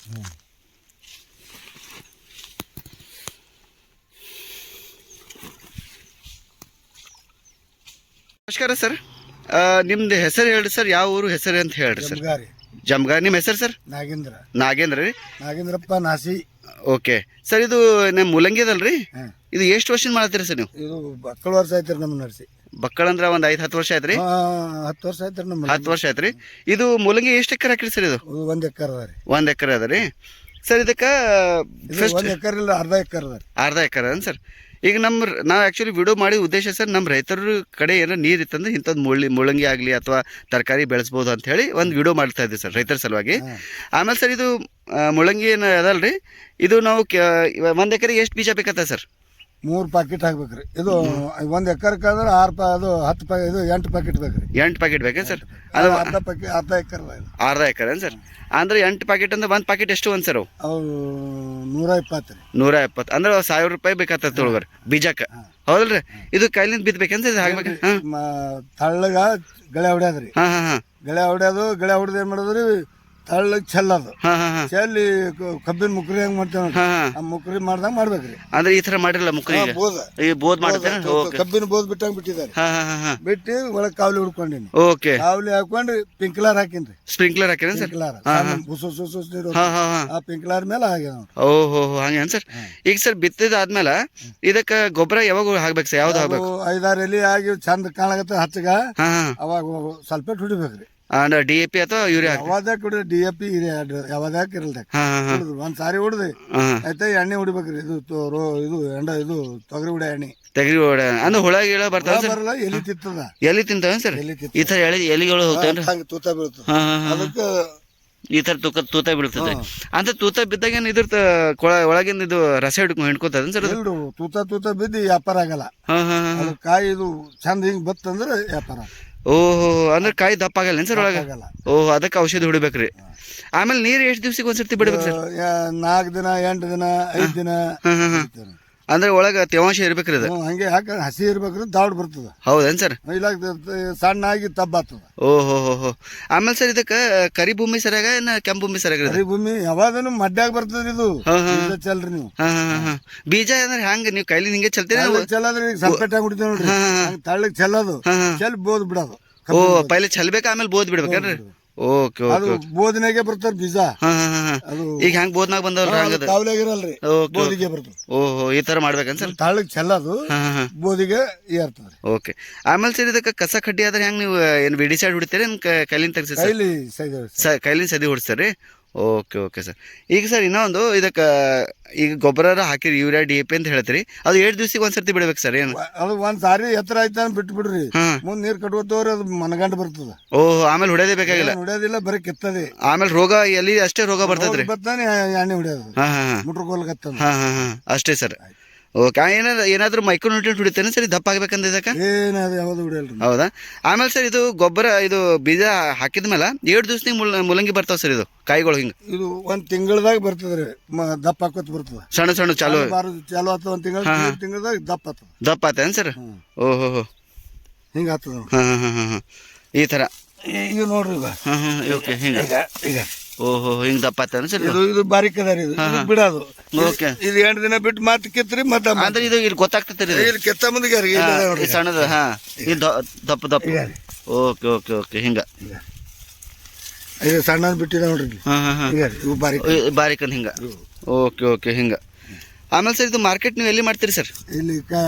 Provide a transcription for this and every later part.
ನಮಸ್ಕಾರ ಸರ್, ನಿಮ್ದು ಹೆಸರು ಹೇಳ್ರಿ ಸರ್, ಯಾವ ಊರು ಹೆಸರು ಅಂತ ಹೇಳ್ರಿ ಸರ್. ಜಮ್ಗಾರಿ. ನಿಮ್ಮ ಹೆಸರು ಸರ್? ನಾಗೇಂದ್ರ ರೀ. ನಾಗೇಂದ್ರಪ್ಪ ನಾಸಿ. ಓಕೆ ಸರ್, ಇದು ನಮ್ಮ ಮುಲಂಗಿ ಅದಲ್ರಿ, ಇದು ಎಷ್ಟು ವರ್ಷದಿಂದ ಮಾಡ್ತೀರಿ ಸರ್ ನೀವು? ಇದು ಬಕ್ಕಳ ವರ್ಷ ಆಯ್ತು ನಮ್ಮ ನಡ್ಸಿ. ಬಕ್ಕಳ ಅಂದ್ರೆ ಒಂದು 5-10 ವರ್ಷ ಆಯ್ತು ರೀ? 10 ವರ್ಷ ಆಯ್ತು ನಮ್ಮ. 10 ವರ್ಷ ಆಯ್ತು ರೀ. ಇದು ಮುಲಂಗಿ ಎಷ್ಟು ಎಕರೆ ಹಾಕಿರಿ ಸರ್? ಇದು 1 ಎಕರೆ ಅದ ರೀ. 1 ಎಕರೆ ಅದ ರೀ ಸರ್. ಇದಕ್ಕೆ 1 ಎಕರೆ ಇಲ್ಲ, ಅರ್ಧ ಎಕರೆ ಅದ ರೀ. ಅರ್ಧ ಎಕರೆ ಅನ್ ಸರ್. ಈಗ ನಾವು ಆ್ಯಕ್ಚುಲಿ ವಿಡಿಯೋ ಮಾಡಿ ಉದ್ದೇಶ ಸರ್, ನಮ್ಮ ರೈತರ ಕಡೆ ಏನೋ ನೀರು ಇತ್ತಂದ್ರೆ ಇಂಥದ್ದು ಮುಳ್ಳಂಗಿ ಆಗಲಿ ಅಥವಾ ತರಕಾರಿ ಬೆಳೆಸ್ಬೋದು ಅಂತ ಹೇಳಿ ಒಂದು ವಿಡಿಯೋ ಮಾಡ್ತಾ ಇದ್ದೀವಿ ಸರ್ ರೈತರ ಸಲುವಾಗಿ. ಆಮೇಲೆ ಸರ್, ಇದು ಮುಳ್ಳಂಗಿ ಏನು ಅದಲ್ರಿ, ಇದು ನಾವು 1 ಎಕರೆಗೆ ಎಷ್ಟು ಬೀಜ ಬೇಕತ್ತ ಸರ್? 3 ಪ್ಯಾಕೆಟ್ ಹಾಕ್ಬೇಕ್ರಿ. ಇದು 1 ಎಕರೆಗೆ ಅಂದ್ರೆ 8 ಪ್ಯಾಕೆಟ್ ಬೇಕ್ರಿ. 8 ಪ್ಯಾಕೆಟ್ ಬೇಕಾ ಸರ್? ಅದು ಅರ್ಧ ಎಕರೆ. ಅರ್ಧ ಎಕರೆ ಸರ್. ಅಂದ್ರೆ 8 ಪ್ಯಾಕೆಟ್ ಅಂದ್ರೆ 1 ಪ್ಯಾಕೆಟ್ ಎಷ್ಟು ಒಂದು ಸರ್? ಅವು 120 ರೀ. 120 ಅಂದ್ರೆ 1000 ರೂಪಾಯಿ ಬೇಕಾಗ್ತದೆ ತೊಳಗರಿ ಬೀಜಕ್ಕೆ, ಹೌದಲ್ರಿ? ಇದು ಕೈಲಿಂದ ಬಿತ್ತಬೇಕಂದ್ರೆ ಇದು ಹಾಕ್ಬೇಕು. ತಳ್ಳಗ ಗಳೆ ಹೊಡ್ಯಾದ್ರಿ. ಗಳೆ ಹೊಡೆದು ಏನ್ ಮಾಡೋದ್ರಿ, ತಳ್ಳಗ್ ಚೆಲ್ಲದು. ಚೆಲ್ಲಿ ಕಬ್ಬಿನ ಮುಕ್ರಿ ಹೆಂಗ್ ಮಾಡ್ತೇವೆ, ಆ ಮುಕ್ರಿ ಮಾಡ್ದಂಗ ಮಾಡ್ಬೇಕ್ರಿ. ಅಂದ್ರೆ ಈ ತರ ಮಾಡಿರಲ್ಲ ಮುಕ್ರಿ, ಬೋದ್ ಮಾಡ್ತಾರೆ. ಕಬ್ಬಿನ ಬೋದ್ ಬಿಟ್ಟಂಗ್ ಬಿಟ್ಟಿದ್ದಾರೆ. ಬಿಟ್ಟು ಒಳಗ್ ಕಾವಲಿ ಹುಡ್ಕೊಂಡಿನಿ. ಓಕೆ, ಕಾವಲಿ ಹಾಕೊಂಡು ಪಿಂಕ್ಲರ್ ಹಾಕಿನ್ರಿ. ಸ್ಪ್ರಿಂಕ್ಲರ್ ಹಾಕಿರ ಸರ್? ಆ ಪಿಂಕ್ಲರ್ ಮೇಲೆ ಆಗ್ಯಾವ. ಓಹೋ, ಹಂಗೆ ಸರ್. ಈಗ ಸರ್ ಬಿತ್ತಿದಾದ್ಮೇಲೆ ಇದಕ್ಕ ಗೊಬ್ಬರ ಯಾವಾಗ ಹಾಕ್ಬೇಕು ಸರ್? ಯಾವ್ದು ಹಾಕ್ಬೇಕು? 5-6 ಎಲಿ ಆಗಿ ಚಂದ ಕಾಣಗತ್ತ ಹಚ್ಚಗ ಅವಾಗ ಸಲ್ಫೇಟ್ ಹೊಡಿಬೇಕ್ರಿ. DAP ಅಥವಾ ಯೂರಿಯಾ? ಯಾವ್ದಾಕ್ ಹೊಡಿ, DAP ಯಾವ್ದಾಕ್ ಇರಲ್ದ. ಒಂದ್ಸಾರಿ ಹೊಡ್ದು ಆಯ್ತಾ ಎಣ್ಣೆ ಹೊಡಿಬೇಕ್ರಿ. ಇದು ತೊಗರಿ ಹೊಡ ಎಣ್ಣೆ. ಅಂದ್ರೆ ಹುಳ ಗಿಳ ಬರ್ತಾವ? ಬರಲ್ಲ, ಎಲಿ ತಿಂತದ. ಎಲಿ ತಿಂತಾವ ಸರ್? ಈ ತರ ಎಲಿಗಳು ಹೋಗ್ತಾವ, ತೂತ ಬೀಳ್ತದ. ಅದಕ್ಕೆ ಈ ತರ ತೂತ ಬೀಳ್ತದೆ. ಅಂತ ತೂತ ಬಿದ್ದಾಗ ಇದ್ರ ಒಳಗಿಂದ ಇದು ರಸ ಹಿಡ್ಕೊತದ ಸರ್? ತೂತ ಬಿದ್ದು ವ್ಯಾಪಾರ ಆಗಲ್ಲ. ಕಾಯಿ ಇದು ಚಂದ ಹಿಂಗ್ ಬತ್ತಂದ್ರೆ ವ್ಯಾಪಾರ. ಓಹೋ, ಅಂದ್ರೆ ಕಾಯಿ ದಪ್ಪ ಆಗಲ್ಲ ಸರ್ ಒಳಗ? ಓಹ್, ಅದಕ್ಕೆ ಔಷಧಿ ಹೊಡಿಬೇಕ್ರಿ. ಆಮೇಲೆ ನೀರು ಎಷ್ಟು ದಿವ್ಸಕ್ಕೆ ಒಂದ್ಸರ್ತಿ ಬಿಡ್ಬೇಕು ಸರ್? 4 ದಿನ, 8 ದಿನ, 5 ದಿನ. ಅಂದ್ರೆ ಒಳಗ ತೇವಾಂಶ ಇರ್ಬೇಕ್ರಿ ಅದು? ಹಂಗೆ ಹಸಿ ಇರ್ಬೇಕ್ರಿ, ದಾವಡ್ ಬರ್ತದ. ಹೌದೇನ್ ಸರ್? ಇಲ್ಲ ಸಣ್ಣ ಆಗಿ ತಬ್ಬಾಗ್ತದ. ಓಹೋ. ಆಮೇಲೆ ಸರ್, ಇದಕ್ಕ ಕರಿ ಭೂಮಿ ಸರಿಯಾಗ ಕೆಂಪು ಭೂಮಿ ಸರಿಯಾಗ? ಕರಿ ಭೂಮಿ ಯಾವಾಗನು ಮಡ್ಯಾಗ ಬರ್ತದ್ರಿ. ಇದು ಚಲ್ರಿ ನೀವು. ಬೀಜ ಅಂದ್ರೆ ಹಂಗ ನೀವು ಕೈಲಿ ಹಿಂಗೆ ಚಲ್ತೀರಿ? ಚೆಲ್ಲದ್ರಿ, ಸಲ್ಪೇಟ್ ಆಗಿ ಹೊಡಿತೇವೆ ನೋಡ್ರಿ. ತಳ್ಳಗ್ ಚೆಲ್ಲೋದು, ಚೆಲ್ ಬೋದ್ ಬಿಡೋದು. ಓ, ಪೈಲೆ ಚೆಲ್ಬೇಕಾ ಆಮೇಲೆ ಬೋದ್ ಬಿಡ್ಬೇಕೇನ್ರಿ? ಓಕೆ. ಅದು ಬೋದಿನಾಗೆ ಬರ್ತಾರ ಬೀಜ. ಈಗ ಹೆಂಗ್ ಬೋದ್ನಾಗ ಬಂದವ್ರ ಕಾವಲಾಗಿರಲ್ರಿ, ಬೋದಿಗೆ ಬರ್ತದೆ. ಓಹೋ, ಈ ತರ ಮಾಡ್ಬೇಕನ್ ಸರ್? ತಾಳಗ್ ಚೆಲ್ಲದು, ಬೋದಿಗೆ ಏರ್ತದ್ರಿ. ಓಕೆ. ಆಮೇಲೆ ಸರ್, ಇದಕ್ಕೆ ಕಸ ಕಡ್ಡಿ ಆದ್ರೆ ಹೆಂಗ್ ನೀವು ಏನ್ ವಿಡಿಸೈಡ್ ಹೊಡಿತೀರಿ, ಕೈಲಿಂದ ತೆಗ್ಸಿ? ಕೈಲಿಂದ ಸದಿ ಹೊಡಿಸ್ತಾರಿ. Okay sir. ಈಗ ಸರ್ ಇನ್ನೊಂದು, ಇದಕ್ಕೆ ಈಗ ಗೊಬ್ಬರ ಹಾಕಿರಿ, ಯೂರಿಯಾ DAP ಅಂತ ಹೇಳ್ತೀರಿ, ಅದು 7 ದಿವ್ಸಕ್ಕೆ ಒಂದ್ಸರ್ತಿ ಬಿಡ್ಬೇಕು ಸರ್? ಏನು ಅದು ಒಂದ್ಸಾರಿ ಎತ್ತರ ಆಯ್ತಾ ಬಿಟ್ಟು ಬಿಡ್ರಿ, ಮುಂದ್ ನೀರ್ ಕಟ್ಕೋತವ್ರಿ, ಅದು ಮನಗಂಡ ಬರ್ತದ. ಓಹೋ, ಆಮೇಲೆ ಹೊಡೆಯೋದೇ ಬೇಕಾಗಿಲ್ಲ? ಹೊಡೆಯೋದಿಲ್ಲ, ಬರೀ ಕಿತ್ತದೆ. ಆಮೇಲೆ ರೋಗ ಎಲ್ಲಿ ಅಷ್ಟೇ ರೋಗ ಬರ್ತದ್ರಿ? ಬರ್ತಾನೆ ಎಣ್ಣೆ ಹೊಡೆಯೋದು, ಮುಟ್ರಗೋಲ್ಗತ್ತ. ಅಷ್ಟೇ ಸರ್. ಓಕೆ. ಏನಾದ್ರು ಮೈಕ್ರೋ ನ್ಯೂಟ್ರಿಯೆಂಟ್ ಹೊಡಿತೇನೆ ಸರ್ ದಪ್ಪ ಆಗ್ಬೇಕಂತ ಇದಕ್ಕೆ? ಯಾವ್ದು ಹೊಡಿಯಲ್ರಿ. ಹೌದಾ? ಆಮೇಲೆ ಸರ್, ಇದು ಗೊಬ್ಬರ ಇದು ಬೀಜ ಹಾಕಿದ್ಮೇಲೆ 7 ದಿವ್ಸನಿಗೆ ಮುಲ್ಲಂಗಿ ಬರ್ತಾವ ಸರ್? ಇದು ಕಾಯಿಗಳು ಹಿಂಗ ಇದು 1 ತಿಂಗಳದಾಗ ಬರ್ತದ್ರಿ, ದಪ್ಪ ಹಾಕೋತ್ ಬರ್ತದ. ಸಣ್ಣ ಚಾಲು ಆತ 1 ತಿಂಗಳದಾಗ ದಪ್ಪ ಆತೇನ್ ಸರ್? ಓಹೋ, ಹಿಂಗ ಆತದ. ಈ ತರ ಈಗ ನೋಡ್ರಿ. ಓಕೆ, ಹಿಂಗ. ಈಗ ಓಹೋ, ಹಿಂಗ್ ದಪ್ಪ ಆತ ಸರ್? ಇದು ಬಾರಿಕ್ ಅದ ಬಿಡೋದು. ಓಕೆ. ಇದು 8 ದಿನ ಬಿಟ್ಟು ಮತ್ತೆ ಕಿತ್ರಿ, ಮತ್ತೆ ಅಂದ್ರೆ ಇದು ಇಲ್ಲಿ ಗೊತ್ತಾಗ್ತದೆ ಇಲ್ಲಿ ಕೆತ್ತ ಮುಂದೆ ಸಣ್ಣದ. ದಪ್ಪ. ಓಕೆ, ಹಿಂಗ ಇದು ಸಣ್ಣ ಬಿಟ್ಟಿದ ನೋಡ್ರಿ. ಬಾರಿಕ್ ಹಿಂಗ. ಓಕೆ, ಹಿಂಗ. ಆಮೇಲೆ ಸರ್, ಇದು ಮಾರ್ಕೆಟ್ ನೀವು ಎಲ್ಲಿ ಮಾಡ್ತೀರಿ ಸರ್? ಇಲ್ಲಿ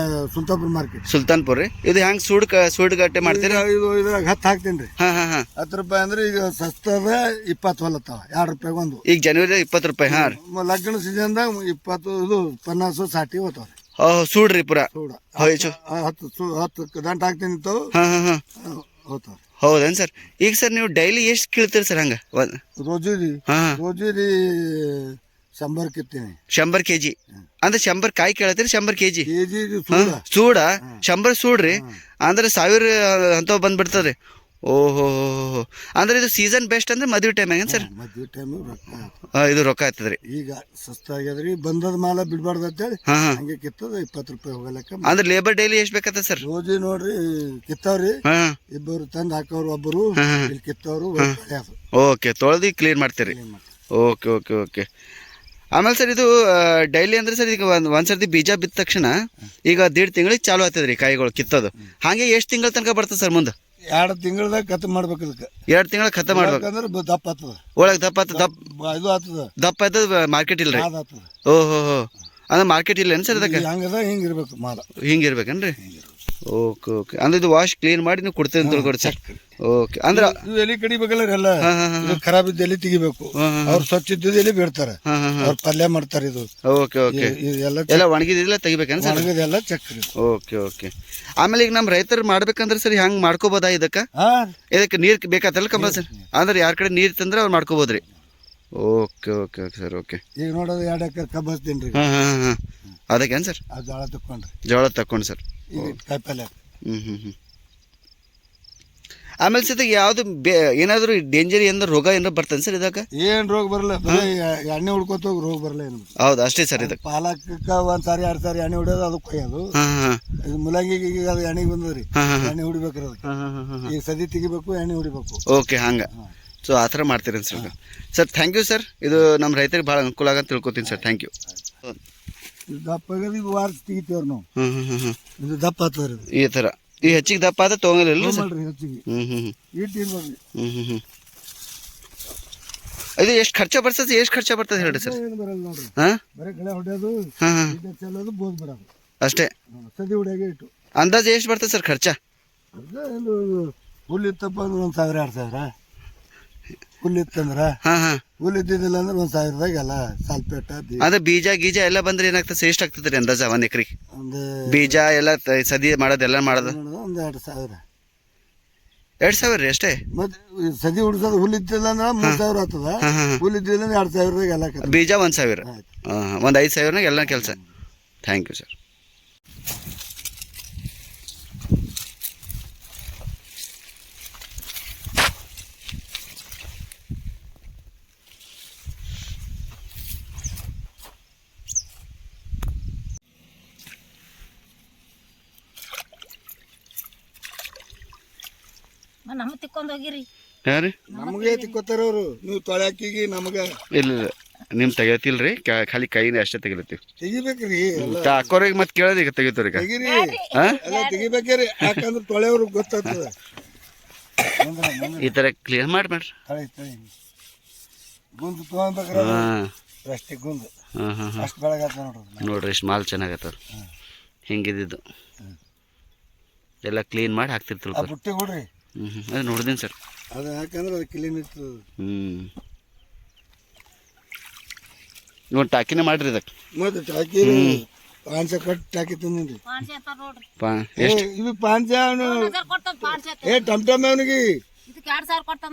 ಸುಲ್ತಾನ್ಪುರ ಮಾರ್ಕೆಟ್. ಸುಲ್ತಾನ್ಪುರ ರೀ. ಇದು ಹೆಂಗ್ ಸೂಡ್ಗಟ್ಟೆ ಮಾಡ್ತೀರಿ? ಇದು ಇದ್ರಾಗ 10 ಹಾಕ್ತೇನ್ರಿ. 10 ರೂಪಾಯಿ ಅಂದ್ರೆ ಈಗ ಸಸ್ತದ 20 ಹೊಲತ್ತಾವ, 2 ರೂಪಾಯಿ ಒಂದು. ಈಗ ಜನವರಿ 20 ರೂಪಾಯಿ. ಲಗ್ನ ಸೀಸನ್ದಾಗ 20 ಇದು 50 60 ಹೋತಾವ್ರಿ. ಸೂಡ್ರಿ ಪೂರಾ? 10 ದಂಟ ಹಾಕ್ತೇನೆ ಹೋತಾವ್ರಿ. ಹೌದೇನ್ ಸರ್? ಈಗ ಸರ್, ನೀವು ಡೈಲಿ ಎಷ್ಟು ಕೀಳ್ತೀರಿ ಸರ್ ಹಂಗ? ರೋಜಿ ರೀ 100 ಕಿತ್ತೀನಿ. 100 kg ಅಂದ್ರೆ 100 ಕಾಯಿ ಕೇಳತ್ತೀರಿ? 100 kg ಸೂಡ? 100 ಸೂಡ್ರಿ ಅಂದ್ರೆ 1000 ಅಂತ ಬಂದ್ಬಿಡ್ತದ್ರಿ. ಓಹೋ, ಅಂದ್ರೆ ಇದು ಸೀಸನ್ ಬೆಸ್ಟ್ ಅಂದ್ರೆ ಮದ್ವೆ ಟೈಮ್ ಹೆಂಗ ಸರ್? ಮದ್ವೆ ಟೈಮ್ ಇದು ರೊಕ್ಕ ಆಗ್ತದ್ರಿ. ಈಗ ಸಸ್ತಾಗ್ಯದ್ರಿ, ಬಂದದ ಮಾಲ ಬಿಡ್ಬಾರ್ದು ಅಂತೇಳಿ ಹಂಗೆ ಕಿತ್ತದ 20 ರೂಪಾಯಿ ಹೋಗಲಕ್ಕ. ಅಂದ್ರೆ ಲೇಬರ್ ಡೈಲಿ ಎಷ್ಟು ಬೇಕತ್ತ ಸರ್? ರೋಜಿ ನೋಡ್ರಿ ಕಿತ್ತವ್ರಿ, ಇಬ್ಬರು ತಂದ್ ಹಾಕೋರು, ಒಬ್ಬರು ಇಲ್ಲಿ ಕಿತ್ತವ್ರು. ಓಕೆ, ತೊಳೆದು ಕ್ಲೀನ್ ಮಾಡ್ತೀರಿ. Okay okay okay. ಆಮೇಲೆ ಸರ್ ಇದು ಡೈಲಿ ಅಂದ್ರೆ ಸರ್ ಈಗ ಒಂದ್ಸರ್ತಿ ಬೀಜ ಬಿತ್ತ ತಕ್ಷಣ ಈಗ 1.5 ತಿಂಗಳಿಗೆ ಚಾಲು ಆಗ್ತದೆ ರೀ ಕಾಯಿಗಳು ಕಿತ್ತೋದು. ಹಾಗೆ ಎಷ್ಟು ತಿಂಗಳ ತನಕ ಬರ್ತದೆ ಸರ್ ಮುಂದೆ? 2 ತಿಂಗಳದಾಗ ಕತ್ ಮಾಡ್ಬೇಕು ಇದಕ್ಕೆ. 2 ತಿಂಗಳ ಖತ ಮಾಡ್ಬೇಕು ಅಂದ್ರೆ ದಪ್ಪ ಆಗ್ತದ, ಒಳಗೆ ದಪ್ಪ ಆತದ, ಇದು ಆಗ್ತದ, ದಪ್ಪ ಆಯ್ತದ, ಮಾರ್ಕೆಟ್ ಇಲ್ಲ ರೀ. ಆಗ್ತದ. ಓಹೋ ಅಂದ್ರೆ ಮಾರ್ಕೆಟ್ ಇಲ್ಲ ಏನು ಸರ್ ಅದಕ್ಕೆ? ಹಂಗದ ಹಿಂಗಿರ್ಬೇಕು ಮಾಲ, ಹಿಂಗಿರ್ಬೇಕೇನ್ರಿ? Okay okay. ಅಂದ್ರೆ ಇದು ವಾಶ್ ಕ್ಲೀನ್ ಮಾಡಿ ನೀವು ಕೊಡ್ತೀವಿ ಅಂತ ತಿಳ್ಕೊಡಿ ಸರ್. ಓಕೆ ಅಂದ್ರೆ ಇವು ಎಲಿ ಕಡಿಬೇಕಲ್ಲ ಎಲ್ಲ, ಖರಾಬ್ ಇದ್ದ ಎಲಿ ತೆಗಿಬೇಕು. ಅವ್ರು ಸ್ವಚ್ಛ ಇದ್ದಿದ್ದು ಎಲಿ ಬಿಡ್ತಾರೆ, ಅವ್ರು ಪಲ್ಯ ಮಾಡ್ತಾರೆ. ಇದು ಓಕೆ ಓಕೆ. ಎಲ್ಲ ಎಲ್ಲ ಒಣಗಿದಿಲ್ಲ ತೆಗಿಬೇಕೇನು ಸರ್? ಒಣಗಿದೆಲ್ಲ ಚಕ್ರಿ. Okay okay. ಆಮೇಲೆ ಈಗ ನಮ್ಮ ರೈತರು ಮಾಡ್ಬೇಕಂದ್ರೆ ಸರ್ ಹೆಂಗೆ ಮಾಡ್ಕೋಬೋದಾ ಇದಕ್ಕೆ ನೀರು ಬೇಕಾತಲ್ಲ ಕಂಪಲ್ಸರಿ? ಅಂದ್ರೆ ಯಾರ ಕಡೆ ನೀರು ತಂದ್ರೆ ಅವ್ರು ಮಾಡ್ಕೋಬೋದ್ರಿ. Okay okay okay sir. Okay. ಈಗ ನೋಡೋದು 2 ಎಕರೆ ಕಬ್ಬು ಹಚ್ತೀನಿ ರೀ. ಹಾಂ ಅದಕ್ಕೇನು ಸರ್? ಆ ಜೋಳ ತಕೊಂಡ್ರಿ, ಜೋಳ ತಕೊಂಡು ಸರ್. ಈಗ ಕಾಯಿಪಲ್ಯ. ಆಮೇಲೆ ಸರ್ ಯಾವ್ದು ಏನಾದ್ರು ಡೇಂಜರ್ ಏನಾದ್ರು ರೋಗ ಏನಾದ್ರು ಬರ್ತದೆ ಸರ್ ಇದಕ್ಕೆ? ಏನ್ ರೋಗ ಬರಲ್ಲ, ಬರೀ ಎಣ್ಣೆ ಹುಡ್ಕೋತ ಹೋಗಿ ರೋಗ ಬರಲ್ಲ. ಏನು ಹೌದು ಅಷ್ಟೇ ಸರ್. ಇದಕ್ಕೆ ಪಾಲಕ್ಕ 1 ಸಾರಿ 2 ಸಾರಿ ಎಣ್ಣೆ ಹೊಡಿಯೋದು, ಅದು ಕೊಯ್ಯೋದು. ಇದು ಮುಲಂಗಿಗೆ ಈಗ ಅದು ಎಣ್ಣೆಗೆ ಬಂದದ್ರಿ, ಎಣ್ಣೆ ಹೊಡಿಬೇಕ್ರಿ ಅದಕ್ಕೆ. ಈಗ ಸದಿ ತೆಗಿಬೇಕು, ಎಣ್ಣೆ ಹೊಡಿಬೇಕು. ಓಕೆ ಹಂಗೆ. ಸೊ ಆ ಥರ ಮಾಡ್ತೀರಿ sir. Sir thank you sir. ಇದು ನಮ್ಮ ರೈತರಿಗೆ ಭಾಳ ಅನುಕೂಲ ಆಗಂತ ತಿಳ್ಕೊತೀನಿ ಸರ್. Thank you. ದಪ್ಪ ಆಗದು ಈಗ ವಾರ ತೆಗಿತೀವ್ರಿ ನಾವು. ಇದು ದಪ್ಪ ಆಗ್ತದ್ರಿ. ಈ ಥರ ಈ ಹೆಚ್ಚಿಗೆ ದಪ್ಪ ಆದ ತೊಗೊಂಡಿಲ್ಲ ಸರ್? ಹೆಚ್ಚಿಗೆ ಇಟ್ಟು ಇರ್ಬೇಕು. ಇದು ಎಷ್ಟು ಖರ್ಚ ಬರ್ತದೆ, ಎಷ್ಟು ಖರ್ಚ ಬರ್ತದೆ ಹೇಳಿ ಸರ್? ಏನು ಬರಲ್ಲ ನೋಡ್ರಿ, ಹಾಂ ಬರೀ ಗಳೆ ಹೊಡೆಯೋದು, ಚೆಲ್ಲೋದು, ಬೋದ್ ಬಿಡೋದು ಅಷ್ಟೇ. ಸದಿ ಹೊಡ್ಯಾಗೆ ಇಟ್ಟು. ಅಂದಾಜು ಎಷ್ಟು ಬರ್ತದೆ ಸರ್ ಖರ್ಚ? ಹುಲ್ಲು ಇತ್ತಪ್ಪ ಅಂದ್ರೆ 1,000 2,000. ಹುಲ್ಲು ಇತ್ತಂದ್ರ, ಹುಲ್ಲು ಇದ್ದಿದ್ದಿಲ್ಲ ಅಂದ್ರೆ 1,000ದಾಗ ಎಲ್ಲ ಸಾಲ್ಪೇಟ. ಅದೇ ಬೀಜ ಗೀಜ ಎಲ್ಲ ಬಂದ್ರೆ ಏನಾಗ್ತದೆ, ಎಷ್ಟು ಆಗ್ತದೆ ರೀ ಅಂದಾಜ 1 ಎಕರೆಗೆ? ಒಂದು ಬೀಜ ಎಲ್ಲ ಸದಿ ಮಾಡೋದೆಲ್ಲ ಮಾಡೋದು ಒಂದು 2,000. 2,000 ರೀ ಅಷ್ಟೇ? ಮತ್ತೆ ಸದಿ ಹುಡ್ಸೋದು ಹುಲ್ಲು ಇದ್ದಿಲ್ಲ ಅಂದ್ರೆ 3,000 ಆಗ್ತದ. ಹುಲ್ಲು ಇದ್ದಿಲ್ಲ ಅಂದ್ರೆ 2,000ದಾಗ ಎಲ್ಲ. ಬೀಜ 1,000, ಒಂದು 5,000ನಾಗ ಎಲ್ಲ ಕೆಲಸ. Thank you sir. ನಮ್ಮ ತಿಕ್ಕೊಂಡ್ ಹೋಗಿರಿ. ಯಾರು ನಮಗೆ ತಿಕ್ಕೋತಾರ ಅವರು. ನೀವು ತೊಳ್ಯಾಕಿಗೆ ನಮಗೆ ಇಲ್ಲ ನಿಮ್ ತೆಗಿತಿಲ್ರಿ, ಖಾಲಿ ಕೈನೇ ಅಷ್ಟೇ ತೆಗಿಲತ್ತೀವಿ. ತೆಗಿಬೇಕ್ರಿ ಅಕ್ಕೋರಿಗೆ ಮತ್ತೆ ಕೇಳೋದು ಈಗ ತೆಗಿತೀರಿ. ತೆಗಿರಿ ಎಲ್ಲ ತೆಗಿಬೇಕ್ರಿ, ಯಾಕಂದ್ರೆ ತೊಳೆಯವ್ರಿಗೆ ಗೊತ್ತಾಗ್ತದ. ಈ ತರ ಕ್ಲಿಯರ್ ಮಾಡ್ರಿ. ಗುಂದು ತೊಗೊಬೇಕ್ರಿ, ಪ್ಲಾಸ್ಟಿಕ್ ಗುಂದು. ಅಷ್ಟು ಬೆಳಗಾತ ನೋಡ್ರಿ ಎಷ್ಟು ಮಾಲ್ ಚೆನ್ನಾಗತ್ತವ್ರ. ಹಿಂಗಿದ್ದು ಎಲ್ಲ ಕ್ಲೀನ್ ಮಾಡಿ ಹಾಕ್ತಿರ್ತಿಲ್ಲ. ಬುಟ್ಟಿ ಕೊಡ್ರಿ. ಅದು ನೋಡಿದೀನಿ ಸರ್. ಅದು ಯಾಕಂದ್ರೆ ಅದು ಕ್ಲೀನ್ ಇತ್ತು. ನೋಡಿ ಟಾಕಿನೇ ಮಾಡ್ರಿ ಇದಕ್ಕೆ. ಮತ್ತೆ ಟಾಕಿ ಪಾಂಚ ಕಟ್ ಟಾಕಿ ತಂದ್ರಿ. ಎಷ್ಟು ಇದು ಪಾಂಚ ಟಮ್ ಟಮ್ ಅವನಿಗೆ 2,000 ಕೊಡ್ತಾನ.